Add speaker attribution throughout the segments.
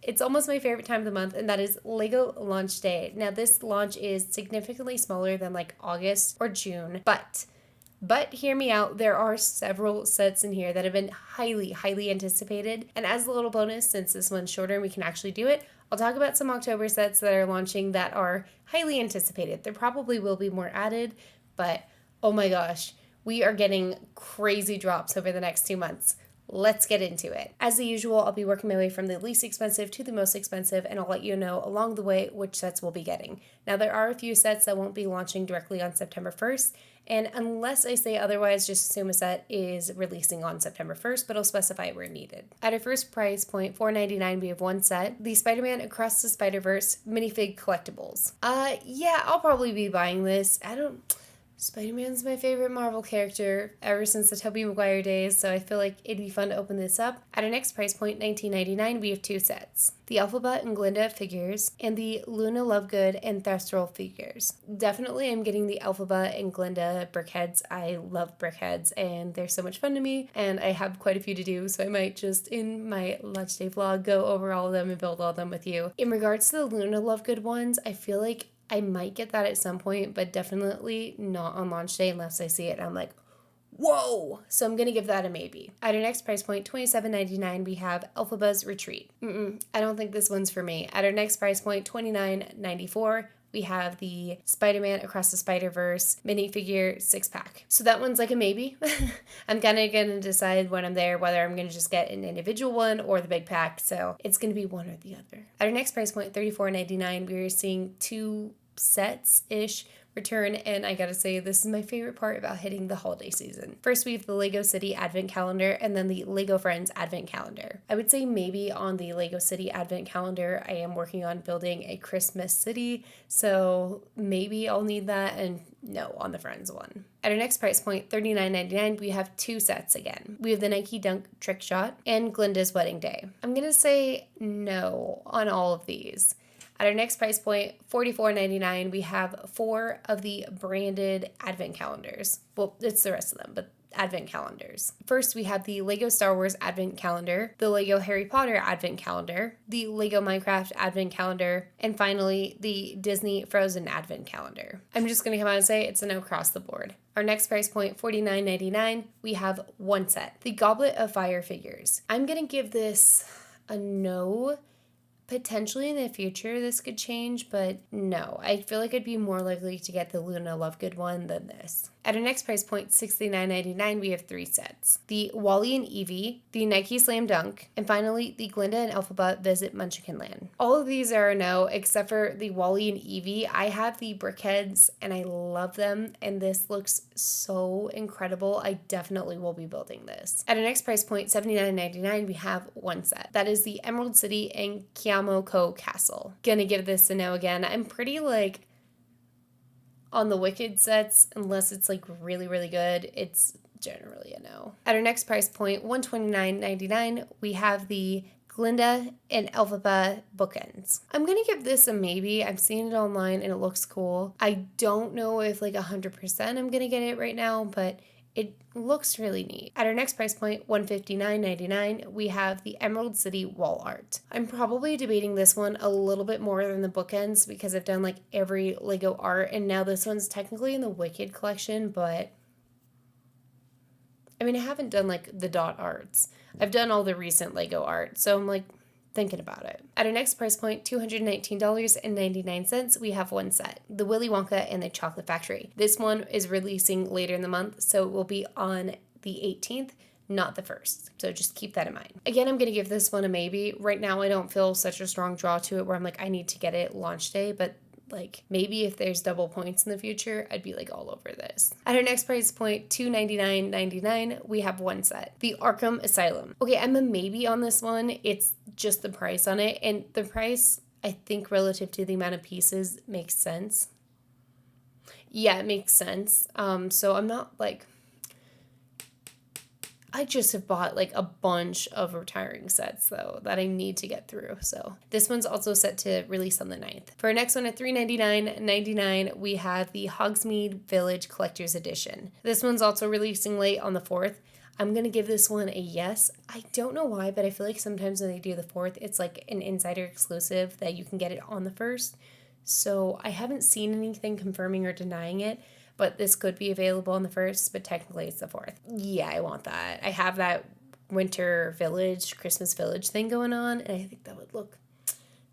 Speaker 1: It's almost my favorite time of the month, and that is Lego launch day. Now, this launch is significantly smaller than like August or June, but hear me out, there are several sets in here that have been highly, highly anticipated. And as a little bonus, since this one's shorter and we can actually do it, I'll talk about some October sets that are launching that are highly anticipated. There probably will be more added, but oh my gosh, we are getting crazy drops over the next 2 months. Let's get into it. As usual, I'll be working my way from the least expensive to the most expensive, and I'll let you know along the way which sets we'll be getting. Now, there are a few sets that won't be launching directly on September 1st, and unless I say otherwise, just assume a set is releasing on September 1st, but I'll specify it where needed. At our first price point, $4.99, we have one set, the Spider-Man Across the Spider-Verse minifig collectibles. Yeah, I'll probably be buying this. Spider-Man's my favorite Marvel character ever since the Tobey Maguire days, so I feel like it'd be fun to open this up. At our next price point, $19.99, we have two sets. The Elphaba and Glinda figures, and the Luna Lovegood and Thestral figures. Definitely I'm getting the Elphaba and Glinda brickheads. I love brickheads, and they're so much fun to me, and I have quite a few to do, so I might just, in my launch day vlog, go over all of them and build all of them with you. In regards to the Luna Lovegood ones, I feel like I might get that at some point, but definitely not on launch day unless I see it and I'm like, whoa! So I'm going to give that a maybe. At our next price point, $27.99, we have Elphaba's Retreat. I don't think this one's for me. At our next price point, $29.94, we have the Spider-Man Across the Spider-Verse minifigure 6-pack. So that one's like a maybe. I'm kind of going to decide when I'm there whether I'm going to just get an individual one or the big pack. So it's going to be one or the other. At our next price point, $34.99, we're seeing two sets-ish return, and I gotta say, this is my favorite part about hitting the holiday season. First, we have the Lego City Advent Calendar, and then the Lego Friends Advent Calendar. I would say maybe on the Lego City Advent Calendar, I am working on building a Christmas city, so maybe I'll need that, and no on the Friends one. At our next price point, $39.99, we have two sets again. We have the Nike Dunk Trick Shot and Glinda's Wedding Day. I'm gonna say no on all of these. At our next price point, $44.99, we have 4 of the branded advent calendars. Well, it's the rest of them, but advent calendars. First, we have the Lego Star Wars Advent Calendar, the Lego Harry Potter Advent Calendar, the Lego Minecraft Advent Calendar, and finally, the Disney Frozen Advent Calendar. I'm just going to come out and say it's a no across the board. Our next price point, $49.99, we have one set, the Goblet of Fire figures. I'm going to give this a no. Potentially in the future this could change, but no. I feel like I'd be more likely to get the Luna Lovegood one than this. At our next price point, $69.99, we have 3 sets. The Wally and Eevee, the Nike Slam Dunk, and finally the Glinda and Elphaba Visit Munchkinland. All of these are a no, except for the Wally and Eevee. I have the brickheads and I love them, and this looks so incredible. I definitely will be building this. At our next price point, $79.99, we have one set. That is the Emerald City and Kiamoko Castle. Gonna give this a no again. I'm pretty on the Wicked sets, unless it's really, really good, it's generally a no. At our next price point, $129.99, we have the Glinda and Elphaba bookends. I'm gonna give this a maybe. I've seen it online and it looks cool. I don't know if 100% I'm gonna get it right now, but it looks really neat. At our next price point, $159.99, we have the Emerald City wall art. I'm probably debating this one a little bit more than the bookends because I've done every Lego art, and now this one's technically in the Wicked collection, but I haven't done the dot arts. I've done all the recent Lego art, so I'm thinking about it. At our next price point, $219.99, we have one set, the Willy Wonka and the Chocolate Factory. This one is releasing later in the month, so it will be on the 18th, not the 1st. So just keep that in mind. Again, I'm going to give this one a maybe. Right now, I don't feel such a strong draw to it where I'm I need to get it launch day, but maybe if there's double points in the future, I'd be all over this. At our next price point, $299.99, we have one set, the Arkham Asylum. Okay, I'm a maybe on this one. It's just the price on it, and the price, I think, relative to the amount of pieces makes sense. Yeah, it makes sense. So I'm not I just have bought a bunch of retiring sets though that I need to get through. So this one's also set to release on the 9th. For our next one at $399.99, we have the Hogsmeade Village Collector's Edition. This one's also releasing late on the 4th. I'm going to give this one a yes. I don't know why, but I feel like sometimes when they do the 4th, it's like an insider exclusive that you can get it on the 1st. So I haven't seen anything confirming or denying it, but this could be available on the 1st, but technically it's the 4th. Yeah, I want that. I have that winter village, Christmas village thing going on, and I think that would look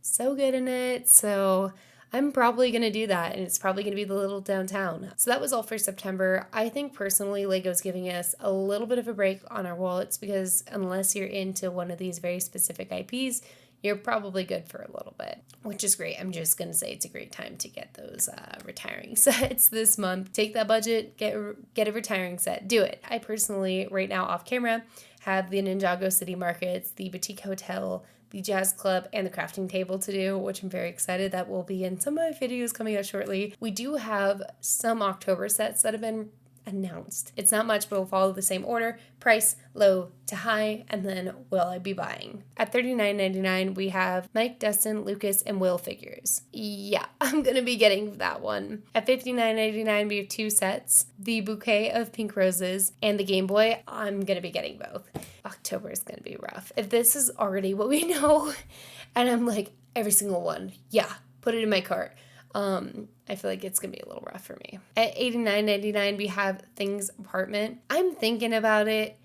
Speaker 1: so good in it. So I'm probably going to do that, and it's probably going to be the little downtown. So that was all for September. I think personally Lego's giving us a little bit of a break on our wallets, because unless you're into one of these very specific IPs, you're probably good for a little bit, which is great. I'm just going to say it's a great time to get those retiring sets this month. Take that budget, get a retiring set. Do it. I personally, right now off camera, have the Ninjago City Markets, the Boutique Hotel, the Jazz Club, and the crafting table to do, which I'm very excited. That will be in some of my videos coming out shortly. We do have some October sets that have been announced. It's not much, but we'll follow the same order: price, low to high, and then will I be buying. At $39.99, we have Mike, Dustin, Lucas, and Will figures. Yeah, I'm gonna be getting that one. At $59.99, we have 2 sets: the bouquet of pink roses and the Game Boy. I'm gonna be getting both. October is gonna be rough. If this is already what we know, and I'm like, every single one, yeah, put it in my cart. I feel like it's going to be a little rough for me. At $89.99, we have Things Apartment. I'm thinking about it.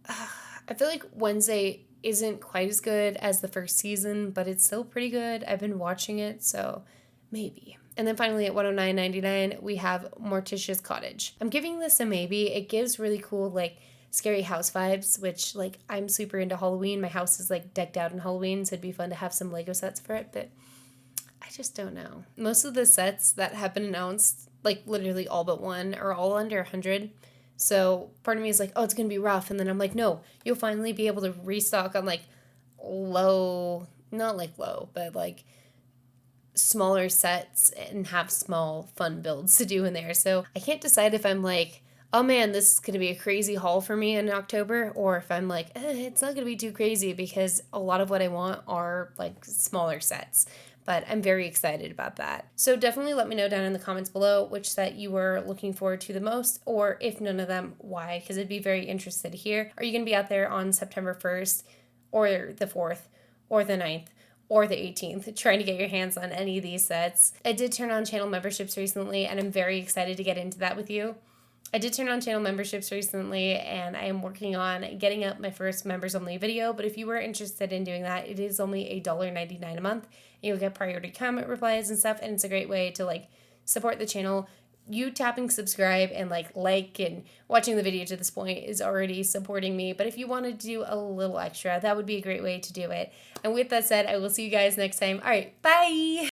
Speaker 1: I feel like Wednesday isn't quite as good as the first season, but it's still pretty good. I've been watching it, so maybe. And then finally at $109.99, we have Morticia's Cottage. I'm giving this a maybe. It gives really cool, like, scary house vibes, which, like, I'm super into Halloween. My house is, like, decked out in Halloween, so it'd be fun to have some Lego sets for it, but I just don't know. Most of the sets that have been announced, like literally all but one, are all under 100. So part of me is like, oh, it's going to be rough. And then I'm like, no, you'll finally be able to restock on like low, not like low, but like smaller sets and have small fun builds to do in there. So I can't decide if I'm like, oh man, this is going to be a crazy haul for me in October, or if I'm like, it's not going to be too crazy, because a lot of what I want are like smaller sets. But I'm very excited about that. So definitely let me know down in the comments below which set you were looking forward to the most, or if none of them, why, because I'd be very interested to hear. Are you going to be out there on September 1st or the 4th or the 9th or the 18th trying to get your hands on any of these sets? I did turn on channel memberships recently, and I'm very excited to get into that with you. I did turn on channel memberships recently, and I am working on getting up my first members only video, but if you were interested in doing that, it is only $1.99 a month. You'll get priority comment replies and stuff, and it's a great way to like support the channel. You tapping subscribe and like and watching the video to this point is already supporting me, but if you wanted to do a little extra, that would be a great way to do it. And with that said, I will see you guys next time. All right, bye!